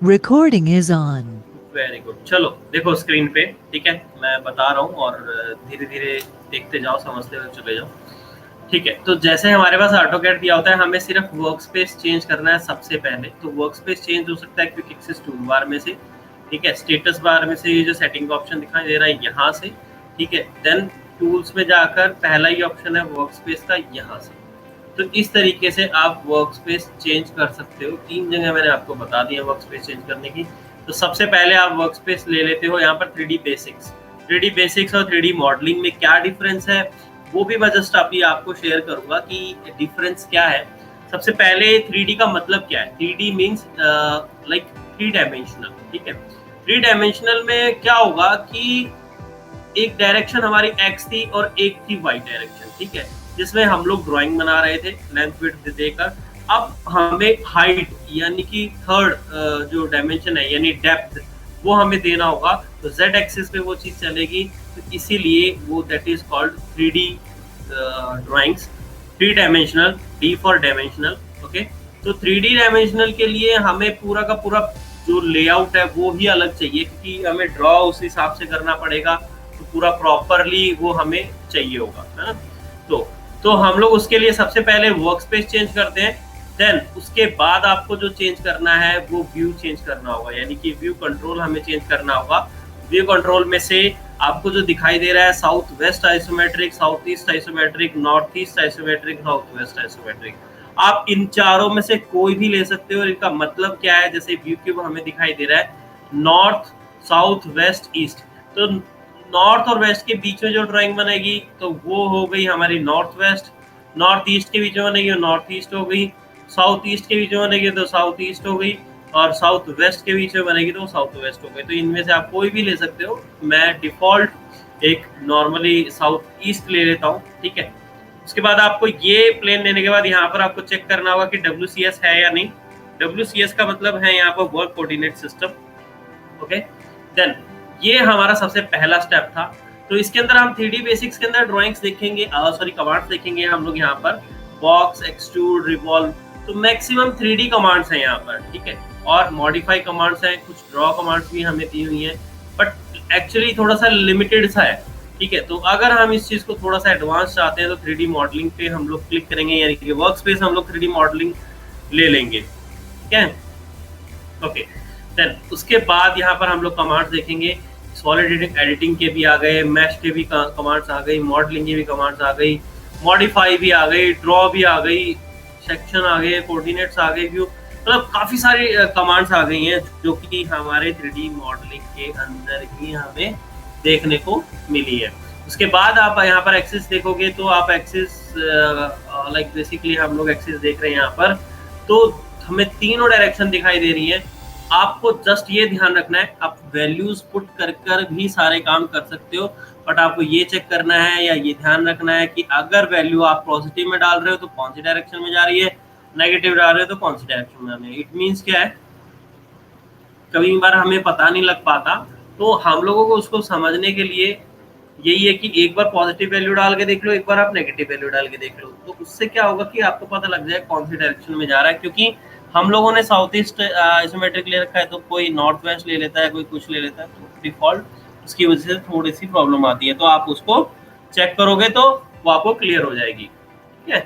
Recording is on. Very good. चलो देखो screen पे, ठीक है, मैं बता रहा हूँ और धीरे धीरे देखते जाओ, समझते हुए चले जाओ। ठीक है, तो जैसे हमारे पास ऑटोकैड दिया होता है, हमें सिर्फ वर्क स्पेस चेंज करना है सबसे पहले। तो वर्क स्पेस चेंज हो सकता है क्विक एक्सेस टूल बार में से, ठीक है, स्टेटस बार में से, ये जो सेटिंग का ऑप्शन दिखाई दे रहा है यहाँ से, ठीक है। देन टूल्स में जाकर पहला ही ऑप्शन है वर्क स्पेस का, यहाँ से। तो इस तरीके से आप वर्क स्पेस चेंज कर सकते हो। 3 जगह मैंने आपको बता दिया वर्क स्पेस चेंज करने की। तो सबसे पहले आप वर्क स्पेस ले लेते हो यहाँ पर 3D बेसिक्स। 3D बेसिक्स और 3D मॉडलिंग में क्या डिफरेंस है, वो भी मैं जस्ट अभी आपको शेयर करूंगा कि डिफरेंस क्या है। सबसे पहले 3D का मतलब क्या है। 3D मीन्स लाइक 3 डायमेंशनल, ठीक है। 3 डायमेंशनल में क्या होगा कि एक डायरेक्शन हमारी एक्स थी और एक थी वाई डायरेक्शन, ठीक है, जिसमें हम लोग ड्राइंग बना रहे थे लेंथ विड्थ देकर। अब हमें हाइट यानी कि थर्ड जो डायमेंशन है यानी डेप्थ, वो हमें देना होगा। तो जेड एक्सिस पे वो चीज चलेगी, तो इसीलिए वो that is called 3D drawings. 3 dimensional, D for dimensional, okay. तो 3D डायमेंशनल के लिए हमें पूरा का पूरा जो लेआउट है वो ही अलग चाहिए, क्योंकि हमें ड्रॉ उस हिसाब से करना पड़ेगा। तो पूरा प्रॉपरली वो हमें चाहिए होगा, है ना। तो हम लोग उसके लिए सबसे पहले वर्क स्पेस चेंज करते हैं। देन उसके बाद आपको जो चेंज करना है वो व्यू चेंज करना होगा, यानी कि व्यू कंट्रोल हमें चेंज करना होगा। व्यू कंट्रोल में से आपको जो दिखाई दे रहा है south west isometric, south east isometric, north east isometric, south west isometric, आप इन चारों में से कोई भी ले सकते हो। इनका मतलब क्या है, जैसे व्यू क्यूब हमें दिखाई दे रहा है नॉर्थ, साउथ, वेस्ट, ईस्ट। तो नॉर्थ और वेस्ट के बीच में जो ड्राइंग बनेगी तो वो हो गई हमारी नॉर्थ वेस्ट। नॉर्थ ईस्ट के बीच में बनेगी तो नॉर्थ ईस्ट हो गई। साउथ ईस्ट के बीच में बनेगी तो साउथ ईस्ट हो गई। और साउथ वेस्ट के बीच में बनेगी तो साउथ वेस्ट हो गई। तो इनमें से आप कोई भी ले सकते हो। मैं डिफॉल्ट एक नॉर्मली साउथ ईस्ट ले लेता हूँ, ठीक है। उसके बाद आपको ये प्लेन लेने के बाद यहाँ पर आपको चेक करना होगा कि WCS है या नहीं। WCS का मतलब है यहाँ पर work coordinate system, okay. Then ये हमारा सबसे पहला स्टेप था। तो इसके अंदर हम 3D बेसिक्स के अंदर ड्राइंग्स देखेंगे, सॉरी कमांड्स देखेंगे हम लोग यहाँ पर, बॉक्स, एक्सट्रूड, रिवॉल्व। तो मैक्सिमम 3D कमांड्स हैं यहाँ पर, ठीक है। और मॉडिफाई कमांड्स हैं, कुछ ड्रॉ कमांड्स भी हमें दी हुई हैं, बट एक्चुअली थोड़ा सा लिमिटेड सा है, ठीक है। तो अगर हम इस चीज को थोड़ा सा एडवांस चाहते हैं तो 3D मॉडलिंग पे हम लोग क्लिक करेंगे, यानी कि वर्क स्पेस हम लोग 3D मॉडलिंग ले लेंगे, ठीक है, ओके। देन उसके बाद यहाँ पर हम लोग कमांड्स देखेंगे। सॉलिड एडिटिंग के भी आ गए, मैश के भी कमांड्स आ गई, मॉडलिंग की भी कमांड्स आ गई, मॉडिफाई भी आ गई, ड्रॉ भी आ गई, सेक्शन आ गए, कोऑर्डिनेट्स आ गए, व्यू, मतलब काफी सारी कमांड्स आ गई हैं जो कि हमारे 3D मॉडलिंग के अंदर ही हमें देखने को मिली है। उसके बाद आप यहाँ पर एक्सिस देखोगे तो आप एक्सिस लाइक बेसिकली हम लोग एक्सिस देख रहे हैं यहाँ पर। तो हमें तीनों डायरेक्शन दिखाई दे रही है। आपको जस्ट ये ध्यान रखना है, आप वैल्यूज पुट कर कर भी सारे काम कर सकते हो, बट आपको ये चेक करना है या ये ध्यान रखना है कि अगर वैल्यू आप पॉजिटिव में डाल रहे हो तो कौन सी डायरेक्शन में जा रही है, नेगेटिव डाल रहे हो तो कौन सी डायरेक्शन में जा रही है। इट मीन्स क्या है, कभी बार हमें पता नहीं लग पाता, तो हम लोगों को उसको समझने के लिए यही है कि एक बार पॉजिटिव वैल्यू डाल के देख लो, एक बार आप नेगेटिव वैल्यू डाल के देख लो। तो उससे क्या होगा कि आपको पता लग जाए कौन सी डायरेक्शन में जा रहा है, क्योंकि हम लोगों ने साउथ ईस्ट आइसोमेट्रिक ले रखा है, तो कोई नॉर्थ वेस्ट ले लेता है, कोई कुछ ले लेता है, तो डिफॉल्ट उसकी वजह से थोड़ी सी प्रॉब्लम आती है। तो आप उसको चेक करोगे तो वो आपको क्लियर हो जाएगी, ठीक है।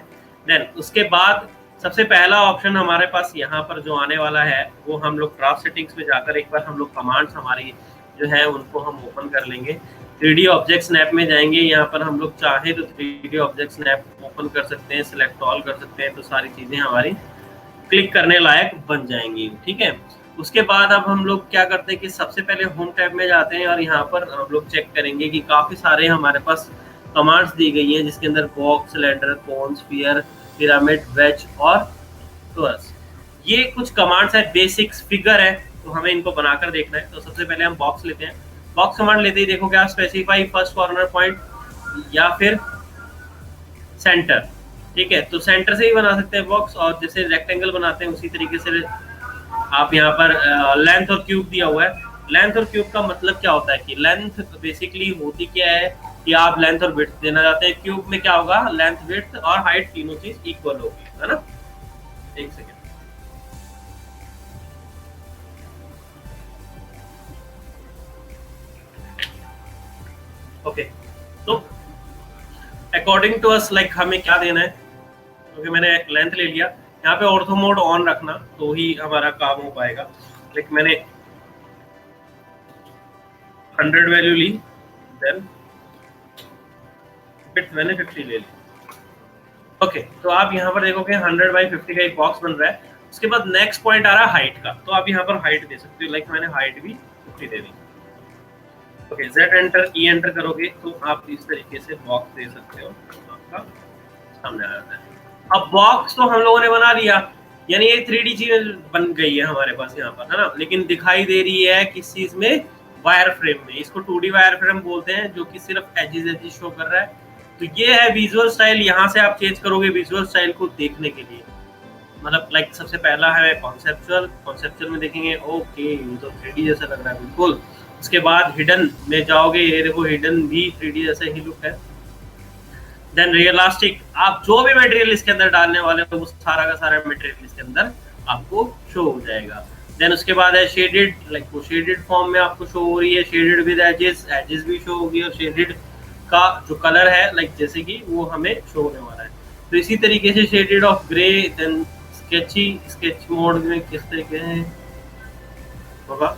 देन उसके बाद सबसे पहला ऑप्शन हमारे पास यहाँ पर जो आने वाला है, वो हम लोग क्राफ्ट सेटिंग्स में जाकर एक बार हम लोग कमांड्स हमारी जो है उनको हम ओपन कर लेंगे। 3D ऑब्जेक्ट स्नैप में जाएंगे, यहाँ पर हम लोग चाहे तो 3D ऑब्जेक्ट स्नैप ओपन कर सकते हैं, सिलेक्ट ऑल कर सकते हैं, तो सारी चीजें हमारी क्लिक करने लायक बन जाएंगी, ठीक है। उसके बाद अब हम लोग क्या करते हैं कि सबसे पहले होम टैब में जाते हैं और यहाँ पर हम लोग चेक करेंगे कि काफी सारे हमारे पास कमांड्स दी गई हैं, जिसके अंदर बॉक्स, सिलेंडर, कोन, स्फीयर, पिरामिड, वेज और टोरस, ये कुछ कमांड्स है। बेसिक्स फिगर है, तो हमें इनको बनाकर देखना है। तो सबसे पहले हम बॉक्स लेते हैं। बॉक्स कमांड लेते ही देखो क्या, स्पेसिफाई फर्स्ट कॉर्नर पॉइंट या फिर सेंटर, ठीक है। तो सेंटर से ही बना सकते हैं बॉक्स, और जैसे रेक्टेंगल बनाते हैं उसी तरीके से आप यहाँ पर लेंथ और क्यूब दिया हुआ है। लेंथ और क्यूब का मतलब क्या होता है कि लेंथ बेसिकली होती क्या है कि आप लेंथ और विड्थ देना चाहते हैं। क्यूब में क्या होगा, लेंथ, विड्थ और हाइट तीनों चीज इक्वल होगी, है ना। एक second, according to us like हमें क्या देना है, क्योंकि मैंने लेंथ ले लिया यहाँ पे ऑर्थो मोड ऑन रखना तो ही हमारा काम हो पाएगा। लाइक मैंने 100 वैल्यू ली, देन फिर मैंने 50 ले ली। ओके तो आप यहाँ पर देखोगे 100 बाई 50 का एक बॉक्स बन रहा है। उसके बाद नेक्स्ट पॉइंट आ रहा है हाइट का, तो आप यहाँ पर हाइट दे सकते हो। लाइक मैंने हाइट भी 50 दे दी। ओके जेड एंटर ई एंटर करोगे तो आप इस तरीके से बॉक्स दे सकते हो, आपका सामने आ जाता है। अब बॉक्स तो हम लोगों ने बना लिया, यानी ये 3D चीज बन गई है हमारे पास यहाँ पर, है ना, लेकिन दिखाई दे रही है किस चीज में, वायर फ्रेम में। इसको 2D वायर फ्रेम बोलते हैं, जो कि सिर्फ एजेस एजेस शो कर रहा है। तो ये है विजुअल स्टाइल। यहाँ से आप चेंज करोगे विजुअल स्टाइल को देखने के लिए, मतलब लाइक सबसे पहला है कॉन्सेप्चुअल। कॉन्सेप्चुअल में देखेंगे ओके ये तो 3D जैसा लग रहा है बिल्कुल। उसके बाद हिडन में जाओगे, ये देखो हिडन भी 3D जैसा ही लुक है। देन रियलिस्टिक, आप जो भी मटेरियल इसके अंदर डालने वाले हो वो सारा का सारा मटेरियल इसके अंदर आपको शो हो जाएगा। देन उसके बाद है शेडेड, लाइक वो शेडेड फॉर्म में आपको शो हो रही है, शेडेड विद एजेस, एजेस भी शो होगी, और शेडेड का जो कलर है लाइक जैसे कि वो हमें शो होने वाला है। तो इसी तरीके से shaded of grey, then sketchy, sketch mode में किस तरीके से होगा।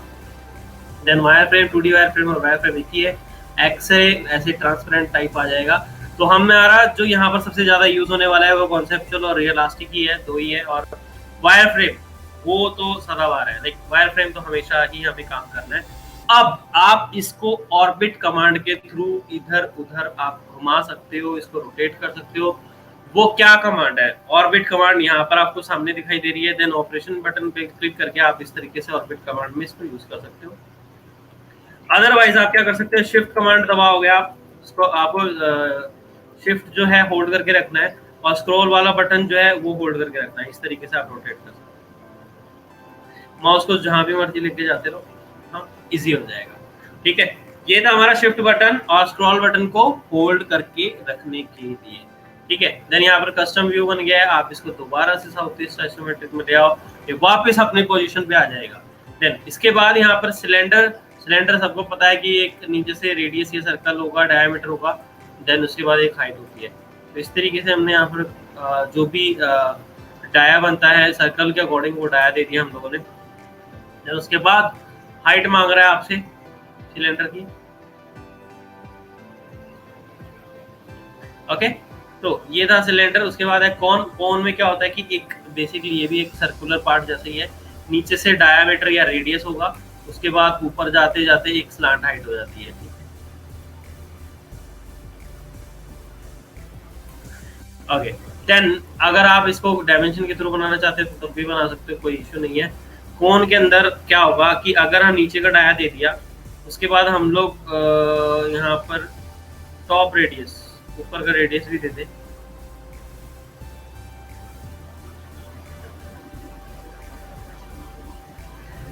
Then wire frame, 2D wire frame और वायर फ्रेम एक ही है। एक्स-रे ऐसे ट्रांसपेरेंट टाइप आ जाएगा। तो हमें आ रहा जो यहाँ पर सबसे ज्यादा यूज होने वाला है वो कॉन्सेप्चुअल और रियलिस्टिक ही है, दो ही है। और वायर फ्रेम वो तो सदाबहार है, लाइक वायर फ्रेम तो हमेशा ही हमें काम करना है। अब आप इसको ऑर्बिट कमांड के थ्रू इधर उधर आप घुमा सकते हो, इसको रोटेट कर सकते हो। वो क्या कमांड है, ऑर्बिट कमांड, यहाँ पर आपको सामने दिखाई दे रही है। देन ऑपरेशन बटन पे क्लिक करके आप इस तरीके से ऑर्बिट कमांड में इसको यूज कर सकते हो। अदरवाइज आप क्या कर सकते हो, शिफ्ट कमांड दबाओगे आप, इसको आपको शिफ्ट जो है होल्ड करके रखना है, और स्क्रॉल वाला बटन जो है वो होल्ड करके रखना है। इस तरीके से आप रोटेट कर सकते हो, माउस को जहां भी मर्जी लेके जाते रहो, हाँ इजी हो जाएगा। ठीक है, ये था हमारा शिफ्ट बटन और स्क्रॉल बटन को होल्ड करके रखने के लिए। ठीक है, देन यहाँ पर कस्टम व्यू बन गया है। आप इसको दोबारा से साउथ ईस्ट आइसोमेट्रिक में ले आओ, ये वापस अपनी पोजीशन पे आ जाएगा। देन इसके बाद यहाँ पर सिलेंडर, सिलेंडर सबको पता है कि एक नीचे से रेडियस या सर्कल होगा, डायमीटर होगा, देन उसके बाद एक हाइट होती है। तो इस तरीके से हमने यहाँ पर जो भी डाया बनता है सर्कल के अकॉर्डिंग वो डाया दे दिया हम लोगों ने। देन उसके बाद हाइट मांग रहा है आपसे सिलेंडर की। ओके तो ये था सिलेंडर। उसके बाद है कॉन। कॉन में क्या होता है कि एक बेसिकली ये भी एक सर्कुलर पार्ट जैसे ही है, नीचे से डायामीटर या रेडियस होगा, उसके बाद ऊपर जाते जाते एक स्लांट हाइट हो जाती है। ओके देन अगर आप इसको डायमेंशन के थ्रू बनाना चाहते हैं तो तब भी बना सकते हो, कोई इश्यू नहीं है। कोन के अंदर क्या होगा कि अगर हम नीचे का डाया दे दिया, उसके बाद हम लोग यहाँ पर टॉप रेडियस, ऊपर का रेडियस भी दे दें,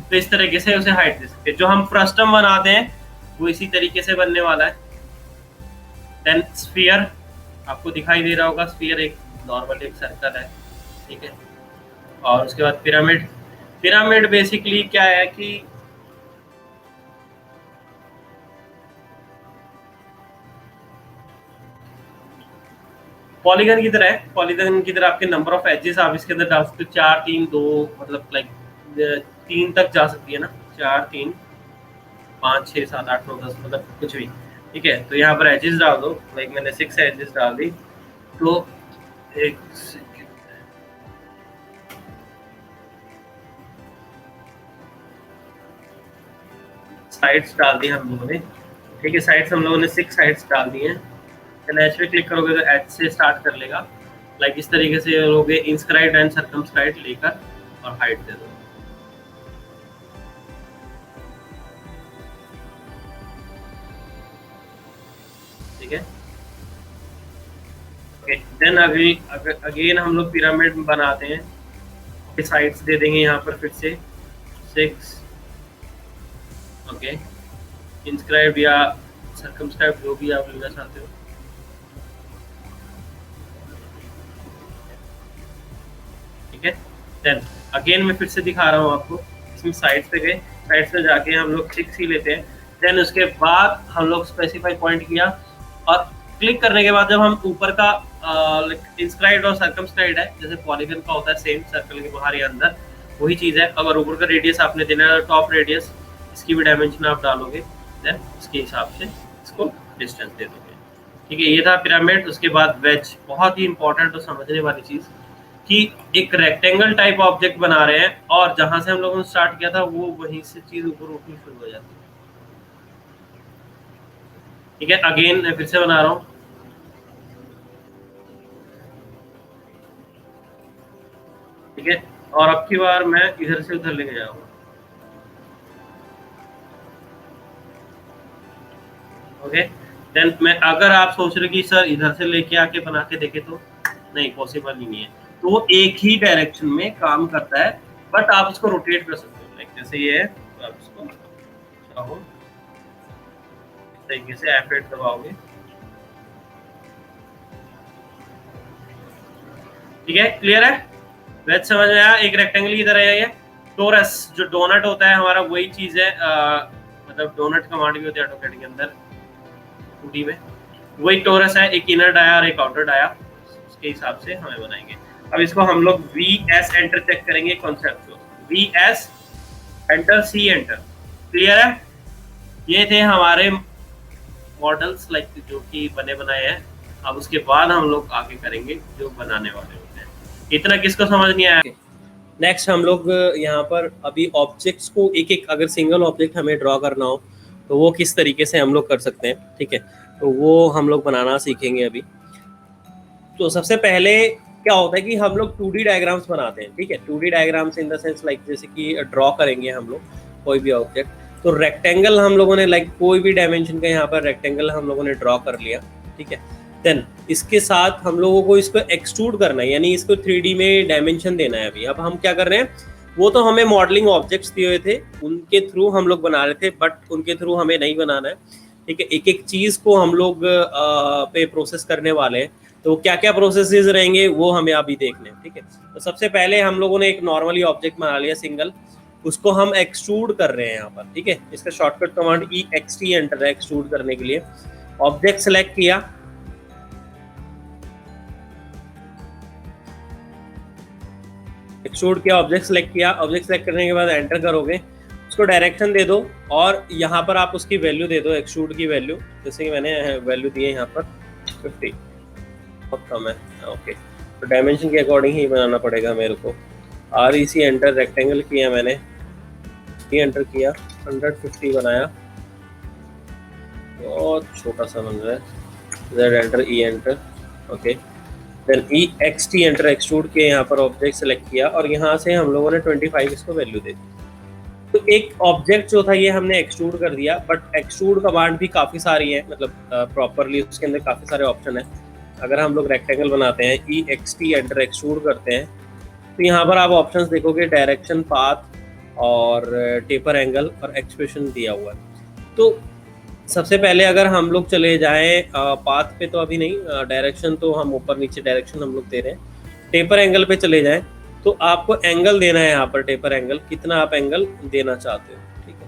तो इस तरीके से उसे हाइट दे सकते हैं। जो हम फ्रस्टम बनाते हैं वो इसी तरीके से बनने वाला है। देन स्फीयर आपको दिखाई दे रहा होगा, स्फीयर एक नॉर्मल एक सर्कल है। ठीक है, और उसके बाद पिरामिड। पिरामिड बेसिकली क्या है कि पॉलीगन की तरह है। पॉलीगन की तरह आपके नंबर ऑफ एजेस आप इसके अंदर डाल सकते हो, 4 3 2, मतलब लाइक 3 तक जा सकती है ना, 4 3 5 6 7 8 9 10, मतलब कुछ भी। ठीक है, तो यहाँ पर एजेस डाल दो, लाइक मैंने 6 एजेस डाल दी। तो एक साइड्स डाल दी हम लोगों ने। ठीक है, साइड्स हम लोगों ने 6 साइड्स डाल दी हैं। एच पे क्लिक करोगे तो एच से स्टार्ट कर लेगा। लाइक इस तरीके से लोगे इंस्क्राइब एंड सर्कमस्क्राइब लेकर और हाइट दे दो। ठीक है, देन अगेन हम लोग पिरामिड बनाते हैं। साइड्स दे देंगे यहाँ पर फिर से 6। ओके, इंस्क्राइब या सर्कमस्क्राइब जो भी आप लेना चाहते हो। ठीक है, देन अगेन मैं फिर से दिखा रहा हूँ आपको। इसमें साइड्स पे गए, साइड्स पे जाके हम लोग 6 ही लेते हैं। देन उसके बाद हम लोग स्पेसिफाई पॉइंट किया और क्लिक करने के बाद जब हम ऊपर का इंस्क्राइब्ड और सर्कमस्क्राइब्ड है, जैसे पॉलीगन का होता है सेम सर्कल के बाहर या अंदर, वही चीज है। अगर ऊपर का रेडियस आपने देना है टॉप रेडियस, इसकी भी डायमेंशन आप डालोगे, देन इसके हिसाब से इसको डिस्टेंस दे दोगे। ठीक है, ये था पिरामिड। उसके बाद वेज, बहुत ही इंपॉर्टेंट और समझने वाली चीज, कि एक रेक्टेंगल टाइप ऑब्जेक्ट बना रहे हैं और जहां से हम लोगों ने स्टार्ट किया था वो वहीं से चीज ऊपर उठनी शुरू हो जाती है। ठीक है, अगेन मैं फिर से बना रहा हूँ। ठीक है, और अब की बार मैं इधर से उधर लेके जाऊंगा। ओके, देन मैं, अगर आप सोच रहे कि सर इधर से लेके आके बना के देखे, तो नहीं, पॉसिबल ही नहीं है। तो वो एक ही डायरेक्शन में काम करता है, बट आप उसको रोटेट कर सकते हो। लाइक जैसे ये है, तो आप इसको चाहो इस तरीके से F8 दबाओगे। ठीक है, क्लियर है? वेज समझ में आया? एक रेक्टेंगल की तरह है ये। टोरस, जो डोनट होता है हमारा, वही चीज है। मतलब डोनट कमांड भी होती है ऑटोकैड के अंदर 2D में, वही टोरस है। एक इनर डाया और एक आउटर डाया, उसके हिसाब से हमें बनाएंगे। अब इसको हम लोग VS एंटर चेक करेंगे concept. VS enter, C enter. Clear है? ये थे हमारे मॉडल्स, लाइक जो कि बने बनाए हैं। अब उसके बाद हम लोग आगे करेंगे जो बनाने वाले होते हैं। इतना किसको समझ नहीं आया? नेक्स्ट हम लोग यहाँ पर अभी ऑब्जेक्ट्स को एक एक, अगर सिंगल ऑब्जेक्ट हमें ड्रॉ करना हो तो वो किस तरीके से हम लोग कर सकते हैं। ठीक है, तो वो हम लोग बनाना सीखेंगे अभी। तो सबसे पहले क्या होता है कि हम लोग 2D डायग्राम्स बनाते हैं। ठीक है, 2D diagrams in the sense like जैसे कि ड्रॉ करेंगे हम लोग कोई भी ऑब्जेक्ट, तो रेक्टेंगल हम लोगों ने, लाइक कोई भी डायमेंशन का यहाँ पर रेक्टेंगल हम लोगों ने ड्रॉ कर लिया। ठीक है, देन इसके साथ हम लोगों को इसको एक्सट्रूड करना है, यानी इसको 3D में डायमेंशन देना है। अभी अब हम क्या कर रहे हैं, वो तो हमें मॉडलिंग ऑब्जेक्ट्स दिए हुए थे, उनके थ्रू हम लोग बना रहे थे, बट उनके थ्रू हमें नहीं बनाना है। ठीक है, एक एक चीज को हम लोग पे प्रोसेस करने वाले हैं। तो क्या क्या प्रोसेसेस रहेंगे वो हमें अभी देखने हैं। ठीक है, तो सबसे पहले हम लोगों ने एक नॉर्मली ऑब्जेक्ट बना लिया सिंगल, उसको हम एक्सट्रूड कर रहे हैं यहाँ पर। ठीक है, इसका शॉर्टकट कमांड EXT एंटर है एक्सट्रूड करने के लिए। ऑब्जेक्ट सेलेक्ट किया, एक्सट्रूड किया, ऑब्जेक्ट सेलेक्ट किया। ऑब्जेक्ट सेलेक्ट करने के बाद एंटर करोगे, उसको डायरेक्शन दे दो और यहाँ पर आप उसकी वैल्यू दे दो, एक्सट्रूड की वैल्यू। जैसे कि मैंने वैल्यू दी है यहाँ पर 50, बहुत कम है। ओके, तो डायमेंशन के अकॉर्डिंग ही बनाना पड़ेगा मेरे को। REC एंटर, रेक्टेंगल किया मैंने, E एंटर किया, 150 बनाया, बहुत छोटा सा बन रहा है। Z enter, E enter. Okay, then EXT enter, extrude किया, यहाँ पर ऑब्जेक्ट सेलेक्ट किया और यहाँ से हम लोगों ने 25 इसको वैल्यू दे दी। तो एक ऑब्जेक्ट जो था ये हमने एक्सट्रूड कर दिया, बट एक्सट्रूड कमांड भी काफ़ी सारी है, मतलब प्रॉपरली उसके अंदर काफ़ी सारे ऑप्शन है। अगर हम लोग रेक्टेंगल बनाते हैं, EXT एंटर एक्सट्रूड करते हैं, तो यहाँ पर आप ऑप्शंस देखोगे, डायरेक्शन, पाथ और टेपर एंगल और एक्सप्रेशन दिया हुआ है। तो सबसे पहले अगर हम लोग चले जाएं पाथ पे, तो अभी नहीं, डायरेक्शन तो हम ऊपर नीचे डायरेक्शन हम लोग दे रहे हैं। टेपर एंगल पे चले जाएं तो आपको एंगल देना है यहाँ पर, टेपर एंगल, कितना आप एंगल देना चाहते हो। ठीक है,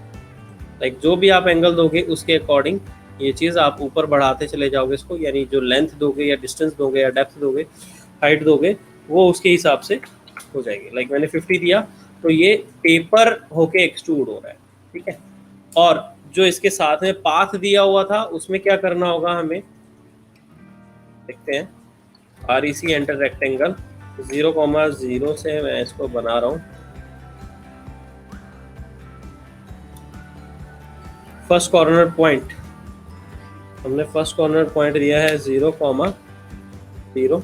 लाइक जो भी आप एंगल दोगे उसके अकॉर्डिंग ये चीज़ आप ऊपर बढ़ाते चले जाओगे इसको, यानी जो लेंथ दोगे या डिस्टेंस दोगे या डेप्थ दोगे, हाइट दोगे, वो उसके हिसाब से हो जाएगी। लाइक मैंने 50 दिया तो ये टेपर होके एक्सट्रूड हो रहा है। ठीक है, और जो इसके साथ में पाथ दिया हुआ था उसमें क्या करना होगा हमें, देखते हैं। REC एंटर, रेक्टेंगल 0,0 से मैं इसको बना रहा हूँ। फर्स्ट कॉर्नर पॉइंट, हमने फर्स्ट कॉर्नर पॉइंट दिया है 0,0।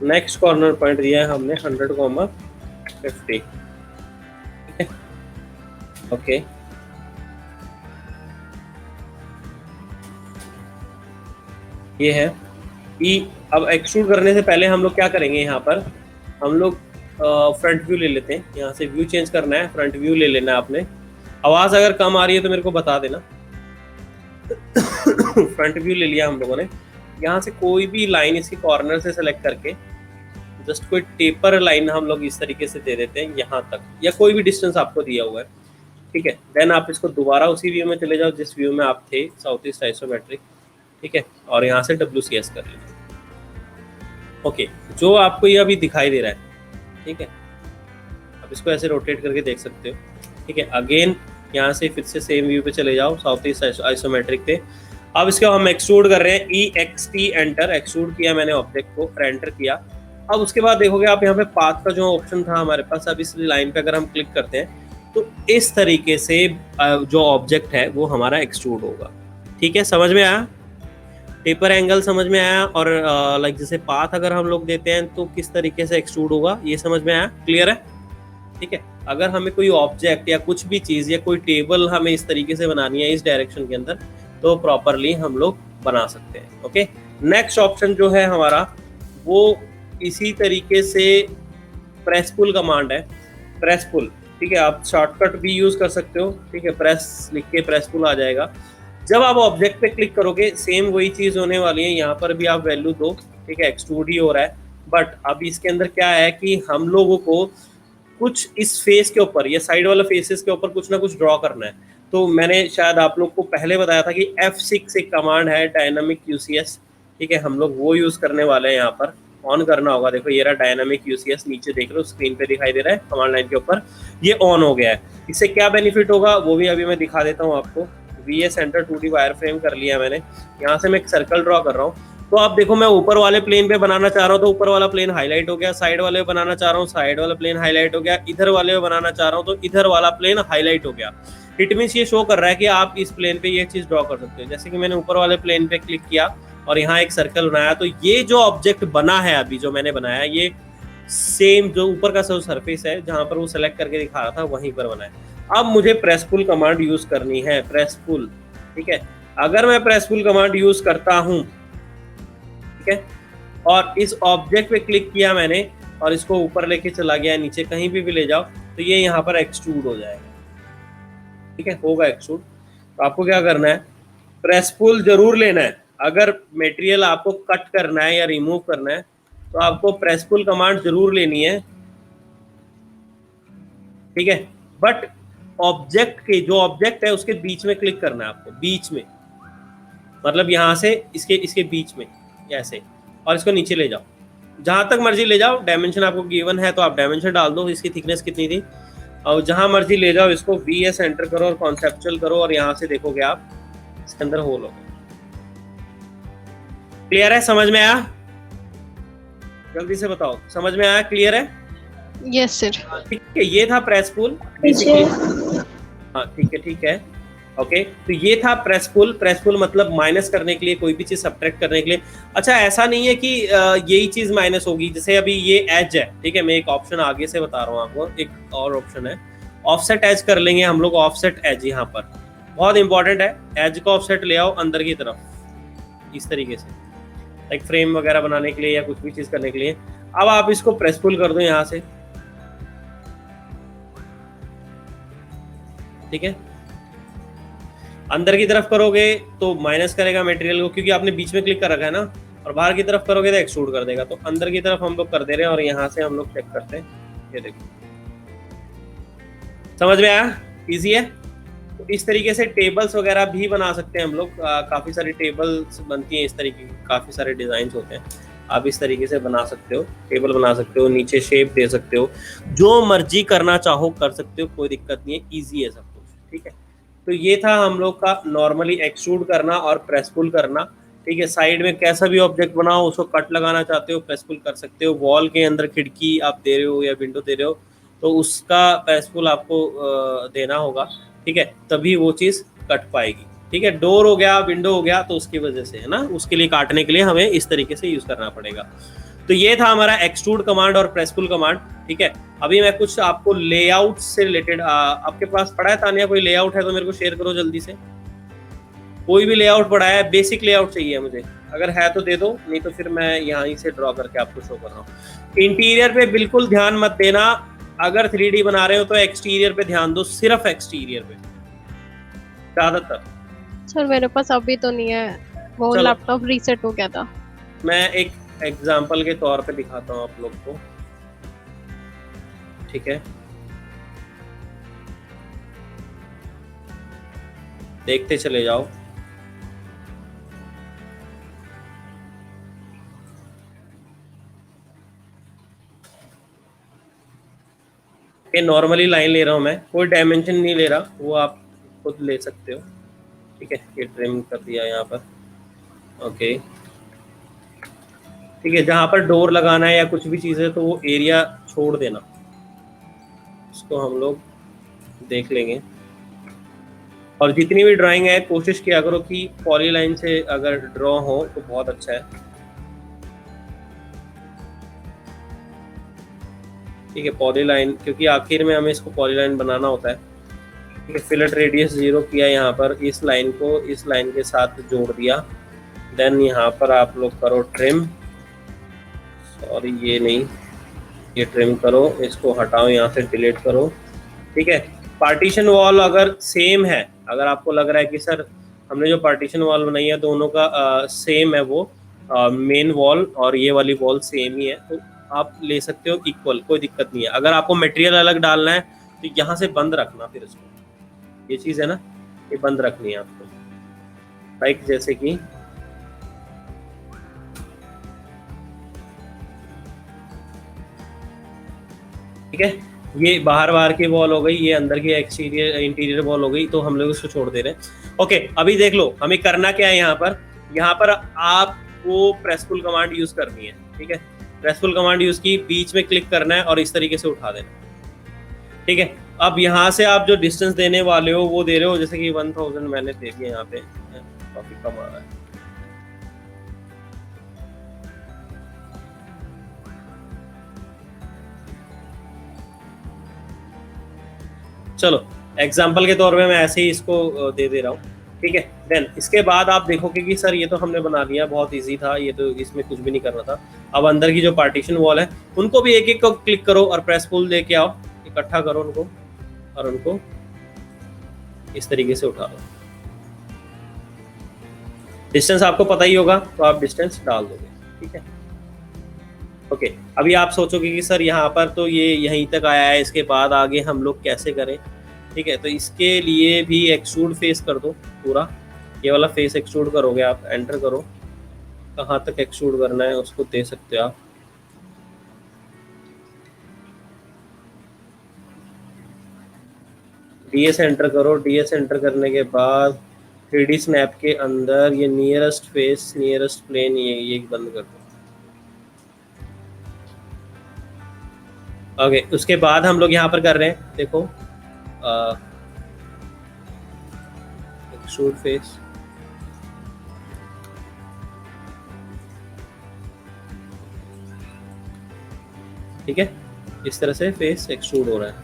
नेक्स्ट कॉर्नर पॉइंट दिया है हमने 100,50। ओके, ये है E। अब एक्सट्रूड करने से पहले हम लोग क्या करेंगे, यहाँ पर हम लोग फ्रंट व्यू ले लेते हैं। यहाँ से व्यू चेंज करना है, फ्रंट व्यू ले लेना है आपने। आवाज़ अगर कम आ रही है तो मेरे को बता देना। फ्रंट व्यू ले लिया हम लोगों ने। यहाँ से कोई भी लाइन इसकी कॉर्नर से सेलेक्ट करके जस्ट कोई टेपर लाइन हम लोग इस तरीके से दे देते हैं यहाँ तक, या कोई भी डिस्टेंस आपको दिया हुआ है। ठीक है, देन आप इसको दोबारा उसी व्यू में चले जाओ जिस व्यू में आप थे, साउथ ईस्ट आइसोमेट्रिक। ठीक है, और यहाँ से WCS कर लेना। ओके, जो आपको ये अभी दिखाई दे रहा है, ठीक है, आप इसको ऐसे रोटेट करके देख सकते हो। ठीक है, अगेन यहाँ से फिर से सेम व्यू पे चले जाओ, साउथ ईस्ट आइसोमेट्रिक पे। अब इसको हम एक्सट्रूड कर रहे हैं, EXT एंटर, एक्सट्रूड किया मैंने ऑब्जेक्ट को, एंटर किया। अब उसके बाद देखोगे आप यहाँ पे पाथ का जो ऑप्शन था हमारे पास, अब इस लाइन पे अगर हम क्लिक करते हैं तो इस तरीके से जो ऑब्जेक्ट है वो हमारा एक्सट्रूड होगा। ठीक है, समझ में आया? टेपर एंगल समझ में आया? और लाइक जैसे पाथ अगर हम लोग देते हैं तो किस तरीके से एक्सट्रूड होगा, ये समझ में आया? क्लियर है? ठीक है, अगर हमें कोई ऑब्जेक्ट या कुछ भी चीज या कोई टेबल हमें इस तरीके से बनानी है इस डायरेक्शन के अंदर, तो प्रॉपरली हम लोग बना सकते हैं। ओके, नेक्स्ट ऑप्शन जो है हमारा वो इसी तरीके से प्रेस पुल कमांड है, प्रेस पुल। ठीक है, आप शॉर्टकट भी यूज कर सकते हो। ठीक है, प्रेस लिख के प्रेस पुल आ जाएगा। जब आप ऑब्जेक्ट पे क्लिक करोगे सेम वही चीज होने वाली है, यहाँ पर भी आप वैल्यू दो। ठीक है, एक्सट्रूड ही हो रहा है, बट अब इसके अंदर क्या है कि हम लोगों को कुछ इस फेस के ऊपर या साइड वाला फेसेस के ऊपर कुछ ना कुछ ड्रॉ करना है। तो मैंने शायद आप लोग को पहले बताया था कि F6 एक कमांड है, डायनामिक UCS। ठीक है, हम लोग वो यूज करने वाले हैं। यहाँ पर ऑन करना होगा। देखो ये रहा डायनामिक UCS, नीचे देख रहे हो स्क्रीन पे दिखाई दे रहा है कमांड लाइन के ऊपर, ये ऑन हो गया है। इससे क्या बेनिफिट होगा वो भी अभी मैं दिखा देता हूँ आपको। VS enter 2D wire frame कर लिया मैंने। यहाँ से मैं एक सर्कल ड्रॉ कर रहा हूँ। तो आप देखो मैं ऊपर वाले प्लेन पे बनाना चाह रहा हूँ तो ऊपर वाला प्लेन हाईलाइट हो गया, साइड वाले पे बनाना चाह रहा हूँ साइड वाला प्लेन हाईलाइट हो गया, इधर वाले पे बनाना चाह रहा हूँ तो इधर वाला प्लेन हाईलाइट हो गया। इट मीन्स ये शो कर रहा है कि आप इस प्लेन पे ये चीज ड्रॉ कर सकते हो। जैसे कि मैंने ऊपर वाले प्लेन पे क्लिक किया और यहाँ एक सर्कल बनाया, तो ये जो ऑब्जेक्ट बना है अभी जो मैंने बनाया, ये सेम जो ऊपर का सरफेस है जहां पर वो सेलेक्ट करके दिखा रहा था वहीं पर बना है। अब मुझे प्रेस पुल कमांड यूज करनी है, प्रेस पुल। ठीक है, अगर मैं प्रेस पुल कमांड यूज करता हूं, ठीक है, और इस ऑब्जेक्ट पे क्लिक किया मैंने और इसको ऊपर लेके चला गया, नीचे कहीं भी ले जाओ तो ये यहाँ पर एक्सट्रूड हो जाएगा। ठीक है, होगा एक्सट्रूड। तो आपको क्या करना है, प्रेस पुल जरूर लेना है। अगर मटेरियल आपको कट करना है या रिमूव करना है तो आपको प्रेस पुल कमांड जरूर लेनी है। ठीक है, बट ऑब्जेक्ट के जो ऑब्जेक्ट है उसके बीच में क्लिक करना है आपको, बीच में, मतलब यहाँ से इसके बीच में ऐसे, और इसको नीचे ले जाओ, जहां तक मर्जी ले जाओ। डायमेंशन आपको गिवन है तो आप डायमेंशन डाल दो, इसकी थिकनेस कितनी थी, और जहां मर्जी ले जाओ इसको। VS एंटर करो और कॉन्सेप्चुअल करो और यहाँ से देखोगे आप इसके अंदर होल हो। क्लियर है? समझ में आया? जल्दी से बताओ, समझ में आया? क्लियर है? Yes sir. ठीक है, ये था प्रेस पुल बेसिकली। हाँ ठीक है, ठीक है, ओके। तो ये था प्रेस पुल। प्रेस पुल मतलब माइनस करने के लिए, कोई भी चीज सब्ट्रैक्ट करने के लिए। अच्छा, ऐसा नहीं है कि यही चीज माइनस होगी। जैसे अभी ये एज है, ठीक है, मैं एक ऑप्शन आगे से बता रहा हूँ आपको, एक और ऑप्शन है ऑफसेट एज कर लेंगे हम लोग। ऑफसेट एज यहाँ पर बहुत इंपॉर्टेंट है, एज को ऑफसेट ले आओ अंदर की तरफ इस तरीके से, लाइक फ्रेम वगैरह बनाने के लिए या कुछ भी चीज करने के लिए। अब आप इसको प्रेस पुल कर दो यहाँ से, ठीक है। अंदर की तरफ करोगे तो माइनस करेगा मटेरियल को, क्योंकि आपने बीच में क्लिक कर रखा है ना, और बाहर की तरफ करोगे तो एक्सट्रूड कर देगा। तो अंदर की तरफ हम लोग कर दे रहे हैं और यहाँ से हम लोग चेक करते हैं। ये देखो, समझ में आया? इजी है। तो इस तरीके से टेबल्स वगैरह भी बना सकते हैं हम लोग। काफ़ी सारी टेबल्स बनती हैं इस तरीके की, काफ़ी सारे डिज़ाइन होते हैं। आप इस तरीके से बना सकते हो, टेबल बना सकते हो, नीचे शेप दे सकते हो, जो मर्जी करना चाहो कर सकते हो, कोई दिक्कत नहीं है, ईजी है सब कुछ। ठीक है, तो ये था हम लोग का नॉर्मली एक्सट्रूड करना और प्रेस पुल करना। ठीक है, साइड में कैसा भी ऑब्जेक्ट बनाओ, उसको कट लगाना चाहते हो प्रेस पुल कर सकते हो। वॉल के अंदर खिड़की आप दे रहे हो या विंडो दे रहे हो तो उसका प्रेस पुल आपको देना होगा। ठीक है, तभी वो चीज़ कट पाएगी। ठीक है, डोर हो गया, विंडो हो गया, तो उसकी वजह से है ना, उसके लिए काटने के लिए हमें इस तरीके से यूज करना पड़ेगा। तो ये था हमारा एक्सट्रूड कमांड और प्रेस पुल कमांड। ठीक है, अभी मैं कुछ आपको लेआउट से रिलेटेड, आपके पास पड़ा है तानिया कोई लेआउट है तो मेरे को शेयर करो जल्दी से। कोई भी लेआउट पड़ा है, बेसिक लेआउट चाहिए मुझे, अगर है तो दे दो, नहीं तो फिर मैं यहीं से ड्रॉ करके आपको शो कर रहा हूँ। इंटीरियर पे बिल्कुल ध्यान मत देना, अगर 3D बना रहे हो तो एक्सटीरियर पे ध्यान दो, सिर्फ एक्सटीरियर पे ज्यादातर। सर मेरे पास अभी तो नहीं है, वो लैपटॉप रीसेट हो गया था। मैं एक एग्जाम्पल के तौर पे दिखाता हूँ आप लोग को, ठीक है, देखते चले जाओ। ओके, नॉर्मली लाइन ले रहा हूँ मैं, कोई डायमेंशन नहीं ले रहा, वो आप खुद ले सकते हो। ठीक है, ये ट्रिम कर दिया यहाँ पर। ओके ठीक है, जहाँ पर डोर लगाना है या कुछ भी चीज़ है तो वो एरिया छोड़ देना, इसको हम लोग देख लेंगे। और जितनी भी ड्राइंग है कोशिश किया करो कि पॉलीलाइन से अगर ड्रॉ हो तो बहुत अच्छा है। ठीक है, पॉलीलाइन, क्योंकि आखिर में हमें इसको पॉलीलाइन बनाना होता है। ठीक है, फिलेट रेडियस 0 किया यहाँ पर, इस लाइन को इस लाइन के साथ जोड़ दिया। देन यहाँ पर आप लोग करो ट्रिम, सॉरी ये नहीं, ये ट्रिम करो, इसको हटाओ, यहाँ से डिलीट करो। ठीक है, पार्टीशन वॉल अगर सेम है, अगर आपको लग रहा है कि सर हमने जो पार्टीशन वॉल बनाई है दोनों का सेम है, वो मेन वॉल और ये वाली वॉल सेम ही है, तो आप ले सकते हो इक्वल, कोई दिक्कत नहीं है। अगर आपको मटेरियल अलग डालना है तो यहाँ से बंद रखना, फिर इसको, ये चीज़ है ना, ये बंद रखनी है आपको, लाइक जैसे कि ठीक है, ये बाहर की वॉल हो गई, ये अंदर की एक्सटीरियर इंटीरियर वॉल हो गई, तो हम लोग इसको छोड़ दे रहे हैं। ओके, अभी देख लो हमें करना क्या है। यहाँ पर आपको प्रेसफुल कमांड यूज करनी है। ठीक है, प्रेसफुल कमांड यूज की, बीच में क्लिक करना है और इस तरीके से उठा देना। ठीक है, अब यहाँ से आप जो डिस्टेंस देने वाले हो वो दे रहे हो, जैसे कि 1000 मैंने दे दिया, यहाँ पे काफी कम आ रहा है। चलो एग्जाम्पल के तौर पे मैं ऐसे ही इसको दे दे रहा हूँ। ठीक है, देन इसके बाद आप देखोगे कि सर ये तो हमने बना दिया, बहुत इजी था ये तो, इसमें कुछ भी नहीं करना था। अब अंदर की जो पार्टीशन वॉल है उनको भी एक एक को क्लिक करो और प्रेस पुल दे के आओ, इकट्ठा करो उनको और उनको इस तरीके से उठा लो। डिस्टेंस आपको पता ही होगा तो आप डिस्टेंस डाल दोगे। ठीक है, ओके, अभी आप सोचोगे कि सर यहाँ पर तो ये यहीं तक आया है, इसके बाद आगे हम लोग कैसे करें। ठीक है, तो इसके लिए भी एक्सट्रूड फेस कर दो पूरा, ये वाला फेस एक्सट्रूड करोगे आप, एंटर करो, कहाँ तक एक्सट्रूड करना है उसको दे सकते हो आप। डीएस एंटर करो, डीएस एंटर करने के बाद 3D स्नैप के अंदर ये नियरेस्ट फेस, नियरेस्ट प्लेन, ये बंद कर दो। ओके, उसके बाद हम लोग यहाँ पर कर रहे हैं, देखो एक्सट्रूड फेस, ठीक है, इस तरह से फेस एक्सट्रूड हो रहा है,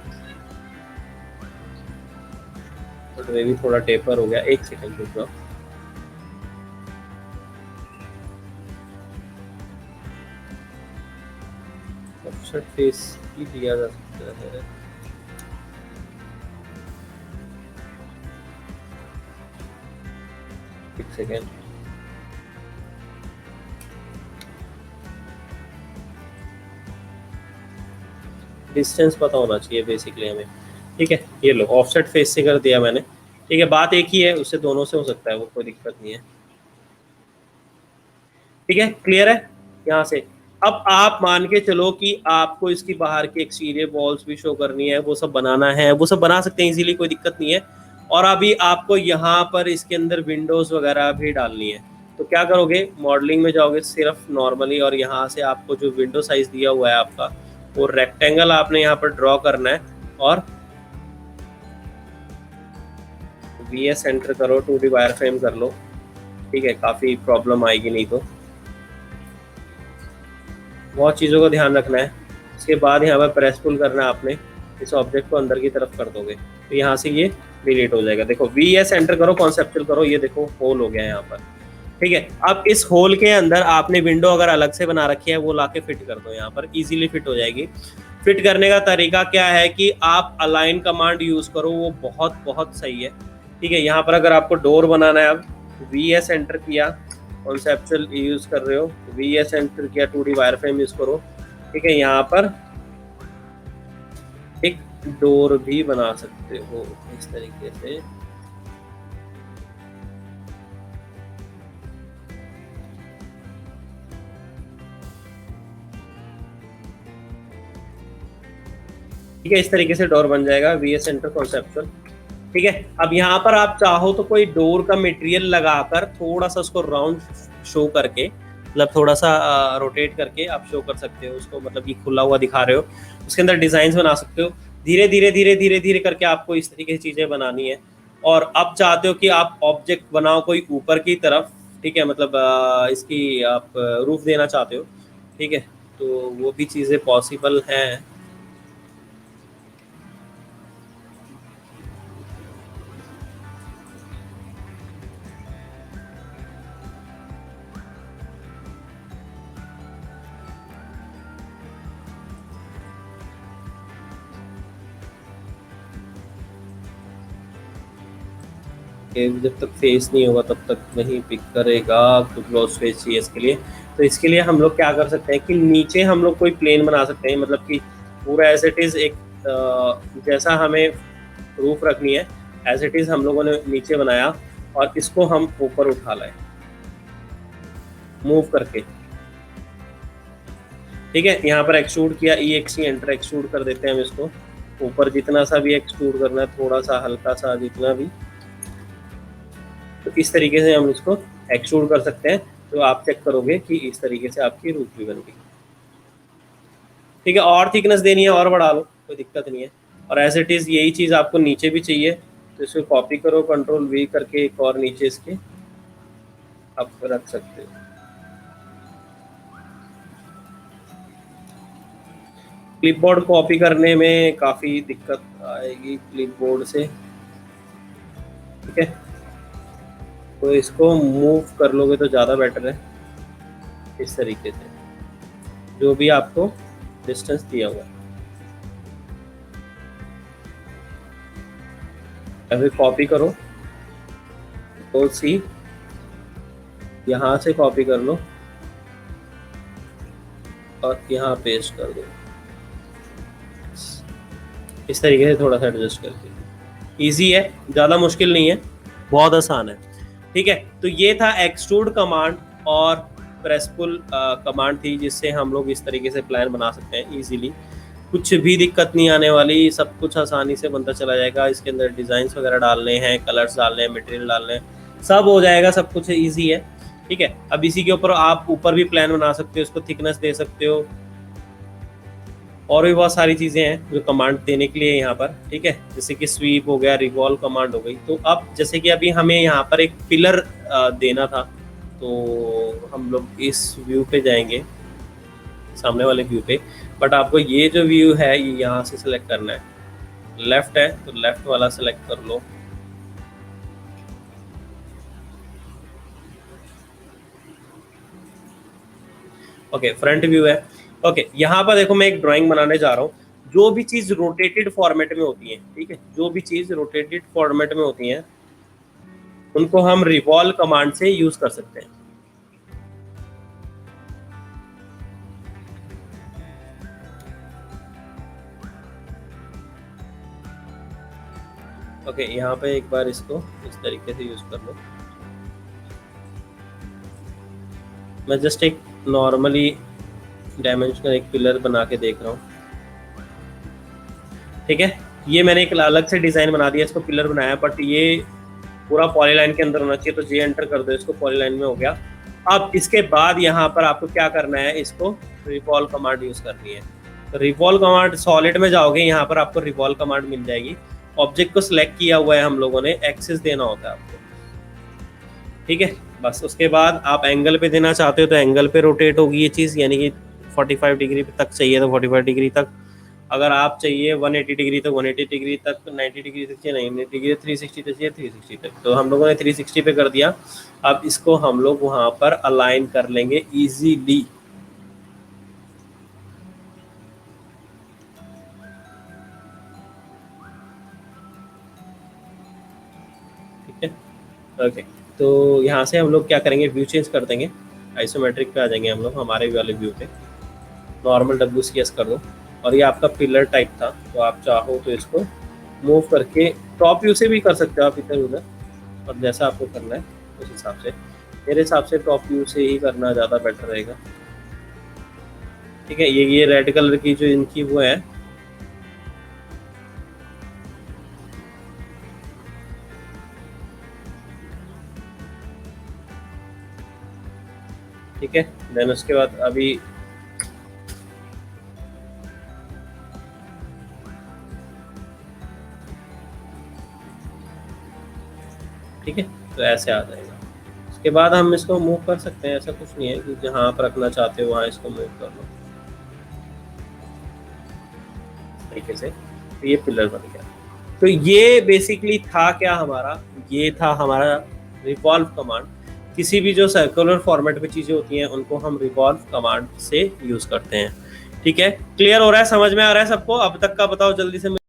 बट वे भी थोड़ा टेपर हो गया। एक सेकंड रुक जाओ, ऑफसेट फेस ही दिया जा सकता है। एक सेकेंड, डिस्टेंस पता होना चाहिए बेसिकली हमें। ठीक है, ये लो ऑफसेट फेस से कर दिया मैंने। ठीक है, बात एक ही है, उससे दोनों से हो सकता है, वो कोई दिक्कत नहीं है। ठीक है, क्लियर है यहाँ से। अब आप मान के चलो कि आपको इसकी बाहर की एक्सटीरियर वॉल्स भी शो करनी है, वो सब बनाना है, वो सब बना सकते हैं इजीली, कोई दिक्कत नहीं है। और अभी आपको यहाँ पर इसके अंदर विंडोज वगैरह भी डालनी है, तो क्या करोगे, मॉडलिंग में जाओगे सिर्फ नॉर्मली, और यहाँ से आपको जो विंडो साइज दिया हुआ है आपका, वो रेक्टेंगल आपने यहाँ पर ड्रॉ करना है और VS एंटर करो, 2D वायर फ्रेम कर लो। ठीक है, काफ़ी प्रॉब्लम आएगी नहीं तो, बहुत चीज़ों का ध्यान रखना है। इसके बाद यहाँ पर प्रेस पुल करना है आपने, इस ऑब्जेक्ट को अंदर की तरफ कर दोगे तो यहाँ से ये डिलीट हो जाएगा। देखो VS एंटर करो, कॉन्सेप्चुअल करो, ये देखो होल हो गया है यहाँ पर। ठीक है, अब इस होल के अंदर आपने विंडो अगर अलग से बना रखी है वो लाके फिट कर दो, यहाँ पर इजीली फिट हो जाएगी। फिट करने का तरीका क्या है कि आप अलाइन कमांड यूज़ करो, वो बहुत बहुत सही है। ठीक है, यहाँ पर अगर आपको डोर बनाना है, अब VS एंटर किया, कॉन्सेप्चुअल यूज़ कर रहे हो, VS एंटर किया, 2D वायर फ्रेम यूज़ करो। ठीक है, यहाँ पर एक डोर भी बना सकते हो इस तरीके से। ठीक है, इस तरीके से डोर बन जाएगा वी ए सेंटर कॉन्सेप्चुअल। ठीक है, अब यहाँ पर आप चाहो तो कोई डोर का मटेरियल लगाकर थोड़ा सा उसको राउंड शो करके, मतलब थोड़ा सा रोटेट करके आप शो कर सकते हो उसको, मतलब ये खुला हुआ दिखा रहे हो, उसके अंदर डिजाइन बना सकते हो। धीरे धीरे धीरे धीरे धीरे करके आपको इस तरीके की चीजें बनानी है। और अब चाहते हो कि आप ऑब्जेक्ट बनाओ कोई ऊपर की तरफ, ठीक है, मतलब इसकी आप रूफ देना चाहते हो, ठीक है, तो वो भी चीजें पॉसिबल हैं। कि जब तक फेस नहीं होगा तब तक नहीं पिक करेगा, तो क्लोज फेस चाहिए इसके लिए। तो इसके लिए हम लोग क्या कर सकते हैं कि नीचे हम लोग कोई प्लेन बना सकते हैं, मतलब कि पूरा एज इट इज़ एक जैसा हमें रूफ रखनी है एज इट इज़ हम लोगों ने नीचे बनाया, और इसको हम ऊपर उठा लाए मूव करके। ठीक है, यहाँ पर एक्सट्रूड किया, ई एक्सी एंटर, एक्सट्रूड कर देते हैं हम इसको ऊपर, जितना सा भी एक्सट्रूड करना है, थोड़ा सा हल्का सा जितना भी, तो इस तरीके से हम इसको एक्सट्रूड कर सकते हैं। तो आप चेक करोगे कि इस तरीके से आपकी रूफ भी बन गई। ठीक है, और थिकनेस देनी है और बढ़ा लो, कोई दिक्कत नहीं है। और एज इट इज़ यही चीज़ आपको नीचे भी चाहिए, तो इसको कॉपी करो, कंट्रोल वी करके एक और नीचे इसके आप रख सकते हो। क्लिपबोर्ड कॉपी करने में काफ़ी दिक्कत आएगी क्लिपबोर्ड से, ठीक है, तो इसको मूव कर लोगे तो ज़्यादा बेटर है। इस तरीके से जो भी आपको डिस्टेंस दिया हुआ है, अभी कॉपी करो, तो सी यहाँ से कॉपी कर लो और यहाँ पेस्ट कर दो, इस तरीके से थोड़ा सा एडजस्ट करके। इजी है, ज़्यादा मुश्किल नहीं है, बहुत आसान है। ठीक है, तो ये था एक्सट्रूड कमांड और प्रेस पुल कमांड थी, जिससे हम लोग इस तरीके से प्लान बना सकते हैं इजीली। कुछ भी दिक्कत नहीं आने वाली, सब कुछ आसानी से बनता चला जाएगा। इसके अंदर डिज़ाइंस वगैरह डालने हैं, कलर्स डालने हैं, मटेरियल डालने हैं, सब हो जाएगा, सब कुछ ईजी है। ठीक है, अब इसी के ऊपर आप ऊपर भी प्लान बना सकते हो, इसको थिकनेस दे सकते हो, और भी बहुत सारी चीज़ें हैं जो कमांड देने के लिए यहाँ पर। ठीक है, जैसे कि स्वीप हो गया, रिवॉल्व कमांड हो गई। तो अब जैसे कि अभी हमें यहाँ पर एक पिलर देना था, तो हम लोग इस व्यू पे जाएंगे, सामने वाले व्यू पे, बट आपको ये जो व्यू है ये यहाँ से सिलेक्ट करना है। लेफ्ट है तो लेफ्ट वाला सिलेक्ट कर लो, ओके, फ्रंट व्यू है। ओके, यहाँ पर देखो मैं एक ड्राइंग बनाने जा रहा हूँ। जो भी चीज़ रोटेटेड फॉर्मेट में होती है, ठीक है, जो भी चीज़ रोटेटेड फॉर्मेट में होती है उनको हम रिवॉल्व कमांड से यूज कर सकते हैं। ओके, यहाँ पे एक बार इसको इस तरीके से यूज कर लो। मैं जस्ट एक नॉर्मली डायमेंशनल एक पिलर बना के देख रहा हूँ। ठीक है, ये मैंने एक अलग से डिजाइन बना दिया, इसको पिलर बनाया, बट ये पूरा पॉलीलाइन के अंदर होना चाहिए, तो जे एंटर कर दो, इसको पॉलीलाइन में हो गया। अब इसके बाद यहाँ पर आपको क्या करना है, इसको रिवॉल्व कमांड यूज करनी है। तो रिवॉल्व कमांड, सॉलिड में जाओगे, यहाँ पर आपको रिवॉल्व कमांड मिल जाएगी। ऑब्जेक्ट को सिलेक्ट किया हुआ है हम लोगों ने, एक्सिस देना होता है आपको। ठीक है, बस उसके बाद आप एंगल पे देना चाहते हो तो एंगल पे रोटेट होगी ये चीज़, यानी कि 45 डिग्री तक चाहिए तो 45 डिग्री तक, अगर आप चाहिए 180 डिग्री तो 180 डिग्री तक, 90 डिग्री तक चाहिए, 90 डिग्री, 360 तक चाहिए 360 तक। तो हम लोगों ने 360 पे कर दिया। अब इसको हम लोग वहाँ पर अलाइन कर लेंगे इजीली। ठीक है, ओके, तो यहाँ से हम लोग क्या करेंगे, व्यू चेंज कर देंगे, आइसोमेट्रिक पे आ जाएंगे हम लोग, हमारे वाले व्यू पे नॉर्मल WCS कर दो। और ये आपका पिलर टाइप था, तो आप चाहो तो इसको मूव करके टॉप व्यू से भी कर सकते हो आप, इधर उधर, और जैसा आपको करना है उस हिसाब से। मेरे हिसाब से टॉप व्यू से ही करना ज़्यादा बेटर रहेगा। ठीक है, ये रेड कलर की जो इनकी वो है, ठीक है। देन उसके बाद अभी ठीक है, तो ऐसे आ जाएगा। उसके बाद हम इसको मूव कर सकते हैं, ऐसा कुछ नहीं है कि जहाँ आप रखना चाहते हो वहाँ इसको मूव कर लो तरीके से। तो ये पिलर बन गया। तो ये बेसिकली था क्या हमारा, ये था हमारा रिवॉल्व कमांड। किसी भी जो सर्कुलर फॉर्मेट में चीज़ें होती हैं उनको हम रिवॉल्व कमांड से यूज़ करते हैं। ठीक है, क्लियर हो रहा है, समझ में आ रहा है सबको? अब तक का बताओ जल्दी से।